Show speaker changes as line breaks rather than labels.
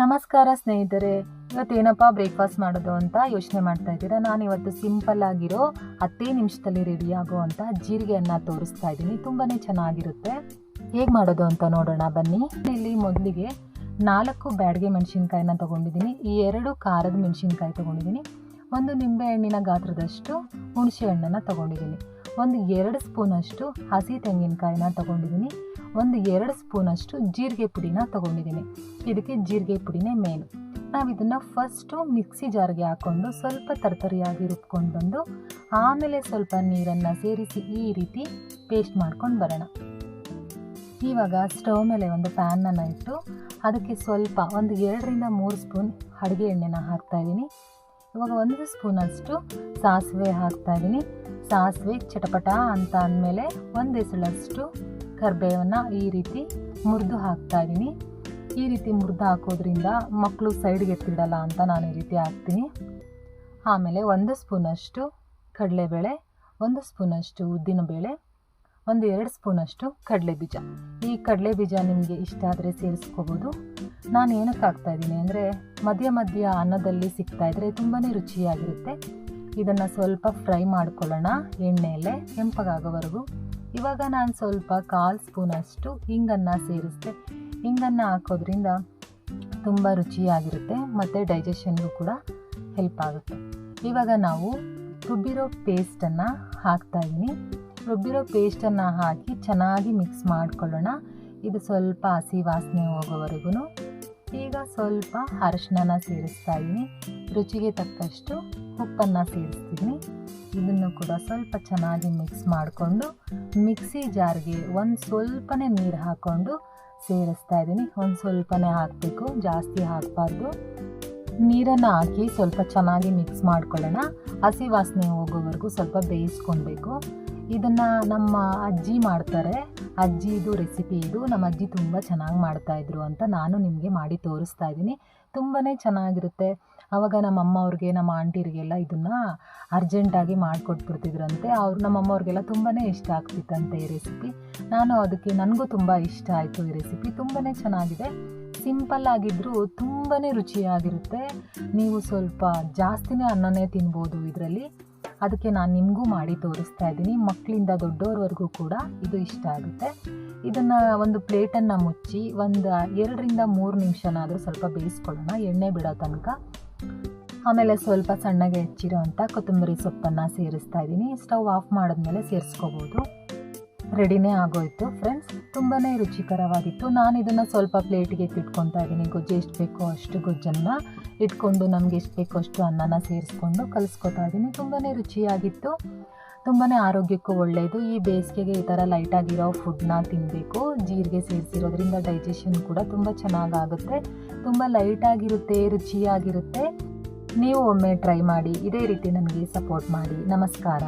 ನಮಸ್ಕಾರ ಸ್ನೇಹಿತರೆ, ಇವತ್ತೇನಪ್ಪ ಬ್ರೇಕ್ಫಾಸ್ಟ್ ಮಾಡೋದು ಅಂತ ಯೋಚನೆ ಮಾಡ್ತಾ ಇದ್ದೀರಾ. ನಾನು ಇವತ್ತು ಸಿಂಪಲ್ ಆಗಿರೋ 10 ನಿಮಿಷದಲ್ಲಿ ರೆಡಿ ಆಗೋವಂಥ ಜೀರಿಗೆ ಅನ್ನ ತೋರಿಸ್ತಾ ಇದ್ದೀನಿ. ತುಂಬಾ ಚೆನ್ನಾಗಿರುತ್ತೆ. ಹೇಗೆ ಮಾಡೋದು ಅಂತ ನೋಡೋಣ ಬನ್ನಿ. ಇಲ್ಲಿ ಮೊದಲಿಗೆ 4 ಬ್ಯಾಡಗೆ ಮೆಣಸಿನ್ಕಾಯಿನ ತೊಗೊಂಡಿದ್ದೀನಿ. 2 ಖಾರದ ಮೆಣಸಿನ್ಕಾಯಿ ತೊಗೊಂಡಿದ್ದೀನಿ. 1 ನಿಂಬೆ ಹಣ್ಣಿನ ಗಾತ್ರದಷ್ಟು ಹುಣಸೆ ಹಣ್ಣನ್ನು ತೊಗೊಂಡಿದ್ದೀನಿ. 2 ಸ್ಪೂನಷ್ಟು ಹಸಿ ತೆಂಗಿನಕಾಯಿನ ತೊಗೊಂಡಿದ್ದೀನಿ. 2 ಸ್ಪೂನಷ್ಟು ಜೀರಿಗೆ ಪುಡಿನ ತೊಗೊಂಡಿದ್ದೀನಿ. ಇದಕ್ಕೆ ಜೀರಿಗೆ ಪುಡಿನೇ ಮೇನು. ನಾವು ಇದನ್ನು ಫಸ್ಟು ಮಿಕ್ಸಿ ಜಾರ್ಗೆ ಹಾಕ್ಕೊಂಡು ಸ್ವಲ್ಪ ತರ್ತರಿಯಾಗಿ ರುಬ್ಕೊಂಡು ಬಂದು ಆಮೇಲೆ ಸ್ವಲ್ಪ ನೀರನ್ನು ಸೇರಿಸಿ ಈ ರೀತಿ ಪೇಸ್ಟ್ ಮಾಡ್ಕೊಂಡು ಬರೋಣ. ಇವಾಗ ಸ್ಟವ್ ಮೇಲೆ ಒಂದು ಪ್ಯಾನನ್ನು ಇಟ್ಟು ಅದಕ್ಕೆ ಸ್ವಲ್ಪ 2ರಿಂದ 3 ಸ್ಪೂನ್ ಅಡುಗೆ ಎಣ್ಣೆನ ಹಾಕ್ತಾಯಿದ್ದೀನಿ. ಇವಾಗ 1 ಸ್ಪೂನಷ್ಟು ಸಾಸಿವೆ ಹಾಕ್ತಾಯಿದ್ದೀನಿ. ಸಾಸಿವೆ ಚಟಪಟ ಅಂತ ಅಂದಮೇಲೆ 1 ಎಸಳಷ್ಟು ಕರಿಬೇವನ್ನು ಈ ರೀತಿ ಮುರಿದು ಹಾಕ್ತಾಯಿದ್ದೀನಿ. ಈ ರೀತಿ ಮುರಿದು ಹಾಕೋದ್ರಿಂದ ಮಕ್ಕಳು ಸೈಡ್ಗೆ ಎತ್ತಿಡಲ್ಲ ಅಂತ ನಾನು ಈ ರೀತಿ ಹಾಕ್ತೀನಿ. ಆಮೇಲೆ 1 ಸ್ಪೂನಷ್ಟು ಕಡಲೆಬೇಳೆ, 1 ಸ್ಪೂನಷ್ಟು ಉದ್ದಿನಬೇಳೆ, 2 ಸ್ಪೂನಷ್ಟು ಕಡಲೆಬೀಜ. ಈ ಕಡಲೆಬೀಜ ನಿಮಗೆ ಇಷ್ಟ ಆದರೆ ಸೇರಿಸ್ಕೋಬೋದು. ನಾನು ಏನಕ್ಕೆ ಹಾಕ್ತಾಯಿದ್ದೀನಿ ಅಂದರೆ ಮಧ್ಯ ಅನ್ನದಲ್ಲಿ ಸಿಗ್ತಾಯಿದ್ರೆ ತುಂಬಾ ರುಚಿಯಾಗಿರುತ್ತೆ. ಇದನ್ನು ಸ್ವಲ್ಪ ಫ್ರೈ ಮಾಡ್ಕೊಳ್ಳೋಣ ಎಣ್ಣೆಯಲ್ಲೇ ಕೆಂಪಗಾಗೋವರೆಗೂ. ಇವಾಗ ನಾನು ಸ್ವಲ್ಪ 1/4 ಸ್ಪೂನಷ್ಟು ಹಿಂಗನ್ನು ಸೇರಿಸಿದೆ. ಹಿಂಗನ್ನು ಹಾಕೋದ್ರಿಂದ ತುಂಬ ರುಚಿಯಾಗಿರುತ್ತೆ ಮತ್ತು ಡೈಜೆಷನ್ಗೂ ಕೂಡ ಹೆಲ್ಪ್ ಆಗುತ್ತೆ. ಇವಾಗ ನಾವು ರುಬ್ಬಿರೋ ಪೇಸ್ಟನ್ನು ಹಾಕ್ತಾಯಿದ್ದೀನಿ. ರುಬ್ಬಿರೋ ಪೇಸ್ಟನ್ನು ಹಾಕಿ ಚೆನ್ನಾಗಿ ಮಿಕ್ಸ್ ಮಾಡ್ಕೊಳ್ಳೋಣ. ಇದು ಸ್ವಲ್ಪ ಹಸಿ ವಾಸನೆ ಹೋಗೋವರೆಗೂ. ಈಗ ಸ್ವಲ್ಪ ಅರಿಶಿನ ಸೇರಿಸ್ತಾ ಇದ್ದೀನಿ. ರುಚಿಗೆ ತಕ್ಕಷ್ಟು ಉಪ್ಪನ್ನು ಸೇರಿಸ್ತೀನಿ. ಇದನ್ನು ಕೂಡ ಸ್ವಲ್ಪ ಚೆನ್ನಾಗಿ ಮಿಕ್ಸ್ ಮಾಡಿಕೊಂಡು ಮಿಕ್ಸಿ ಜಾರ್ಗೆ ಸ್ವಲ್ಪನೇ ನೀರು ಹಾಕ್ಕೊಂಡು ಸೇರಿಸ್ತಾ ಇದ್ದೀನಿ. ಸ್ವಲ್ಪನೇ ಹಾಕಬೇಕು, ಜಾಸ್ತಿ ಹಾಕಬಾರ್ದು. ನೀರನ್ನು ಹಾಕಿ ಸ್ವಲ್ಪ ಚೆನ್ನಾಗಿ ಮಿಕ್ಸ್ ಮಾಡ್ಕೊಳ್ಳೋಣ. ಹಸಿ ವಾಸನೆ ಹೋಗೋವರೆಗೂ ಸ್ವಲ್ಪ ಬೇಯಿಸ್ಕೊಳ್ಬೇಕು. ಇದನ್ನು ನಮ್ಮ ಅಜ್ಜಿ ಮಾಡ್ತಾರೆ. ಅಜ್ಜಿದು ರೆಸಿಪಿ ಇದು. ನಮ್ಮ ಅಜ್ಜಿ ತುಂಬ ಚೆನ್ನಾಗಿ ಮಾಡ್ತಾಯಿದ್ರು ಅಂತ ನಾನು ನಿಮಗೆ ಮಾಡಿ ತೋರಿಸ್ತಾ ಇದ್ದೀನಿ. ತುಂಬಾ ಚೆನ್ನಾಗಿರುತ್ತೆ. ಆವಾಗ ನಮ್ಮಮ್ಮ ಅವ್ರಿಗೆ, ನಮ್ಮ ಆಂಟಿರಿಗೆಲ್ಲ ಇದನ್ನು ಅರ್ಜೆಂಟಾಗಿ ಮಾಡಿಕೊಟ್ಬಿಡ್ತಿದ್ರಂತೆ. ನಮ್ಮಮ್ಮ ಅವ್ರಿಗೆಲ್ಲ ತುಂಬಾ ಇಷ್ಟ ಆಗ್ತಿತ್ತಂತೆ ಈ ರೆಸಿಪಿ. ನನಗೂ ತುಂಬ ಇಷ್ಟ ಆಯಿತು ಈ ರೆಸಿಪಿ. ತುಂಬಾ ಚೆನ್ನಾಗಿದೆ. ಸಿಂಪಲ್ ಆಗಿದ್ದರೂ ತುಂಬಾ ರುಚಿಯಾಗಿರುತ್ತೆ. ನೀವು ಸ್ವಲ್ಪ ಜಾಸ್ತಿನೇ ಅನ್ನನೇ ತಿನ್ಬೋದು ಇದರಲ್ಲಿ. ಅದಕ್ಕೆ ನಾನು ನಿಮಗೂ ಮಾಡಿ ತೋರಿಸ್ತಾ ಇದ್ದೀನಿ. ಮಕ್ಕಳಿಂದ ದೊಡ್ಡೋರ್ವರೆಗೂ ಕೂಡ ಇದು ಇಷ್ಟ ಆಗುತ್ತೆ. ಇದನ್ನು ಒಂದು ಪ್ಲೇಟನ್ನು ಮುಚ್ಚಿ 2ರಿಂದ 3 ನಿಮಿಷನಾದರೂ ಸ್ವಲ್ಪ ಬೇಯಿಸ್ಕೊಳ್ಳೋಣ ಎಣ್ಣೆ ಬಿಡೋ ತನಕ. ಆಮೇಲೆ ಸ್ವಲ್ಪ ಸಣ್ಣಗೆ ಹೆಚ್ಚಿರೋ ಅಂಥ ಕೊತ್ತಂಬರಿ ಸೊಪ್ಪನ್ನು ಸೇರಿಸ್ತಾ ಇದ್ದೀನಿ. ಸ್ಟವ್ ಆಫ್ ಮಾಡಿದ್ಮೇಲೆ ಸೇರಿಸ್ಕೋಬೋದು. ರೆಡಿನೇ ಆಗೋಯಿತು ಫ್ರೆಂಡ್ಸ್. ತುಂಬಾ ರುಚಿಕರವಾಗಿತ್ತು. ನಾನು ಇದನ್ನು ಸ್ವಲ್ಪ ಪ್ಲೇಟಿಗೆ ಎತ್ತಿಟ್ಕೊತಾ ಇದ್ದೀನಿ. ಗೊಜ್ಜು ಎಷ್ಟು ಬೇಕೋ ಅಷ್ಟು ಗೊಜ್ಜನ್ನು ಇಟ್ಕೊಂಡು ನಮಗೆ ಎಷ್ಟು ಬೇಕೋ ಅಷ್ಟು ಅನ್ನನ ಸೇರಿಸ್ಕೊಂಡು ಕಲಿಸ್ಕೊತಾ ಇದ್ದೀನಿ. ತುಂಬಾ ರುಚಿಯಾಗಿತ್ತು. ತುಂಬಾ ಆರೋಗ್ಯಕ್ಕೂ ಒಳ್ಳೆಯದು. ಈ ಬೇಸಿಗೆಗೆ ಈ ಥರ ಲೈಟಾಗಿರೋ ಫುಡ್ನ ತಿನ್ನಬೇಕು. ಜೀರಿಗೆ ಸೇರಿಸಿರೋದ್ರಿಂದ ಡೈಜೆಷನ್ ಕೂಡ ತುಂಬ ಚೆನ್ನಾಗಾಗುತ್ತೆ. ತುಂಬ ಲೈಟಾಗಿರುತ್ತೆ, ರುಚಿಯಾಗಿರುತ್ತೆ. ನೀವು ಒಮ್ಮೆ ಟ್ರೈ ಮಾಡಿ. ಇದೇ ರೀತಿ ನನಗೆ ಸಪೋರ್ಟ್ ಮಾಡಿ. ನಮಸ್ಕಾರ.